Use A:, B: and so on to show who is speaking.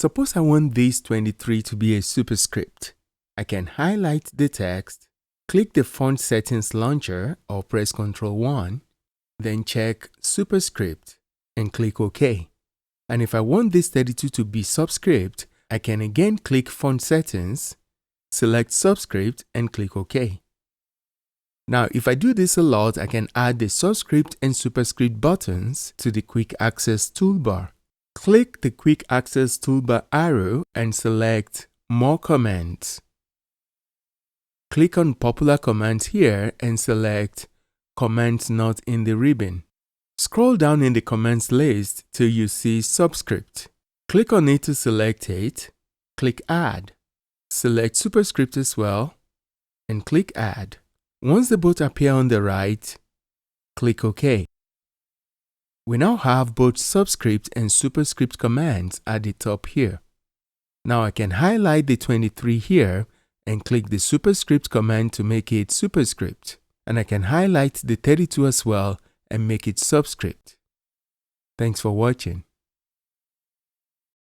A: Suppose I want this 23 to be a superscript. I can highlight the text, click the font settings launcher or press Ctrl 1, then check Superscript and click OK. And if I want this 32 to be subscript, I can again click Font Settings, select Subscript and click OK. Now, if I do this a lot, I can add the Subscript and Superscript buttons to the Quick Access Toolbar. Click the Quick Access Toolbar arrow and select More Commands. Click on Popular Commands here and select Commands Not in the Ribbon. Scroll down in the commands list till you see Subscript. Click on it to select it, click Add. Select Superscript as well, and click Add. Once the both appear on the right, click OK. We now have both Subscript and Superscript commands at the top here. Now I can highlight the 23 here and click the Superscript command to make it Superscript. And I can highlight the 32 as well and make it Subscript. Thanks for watching.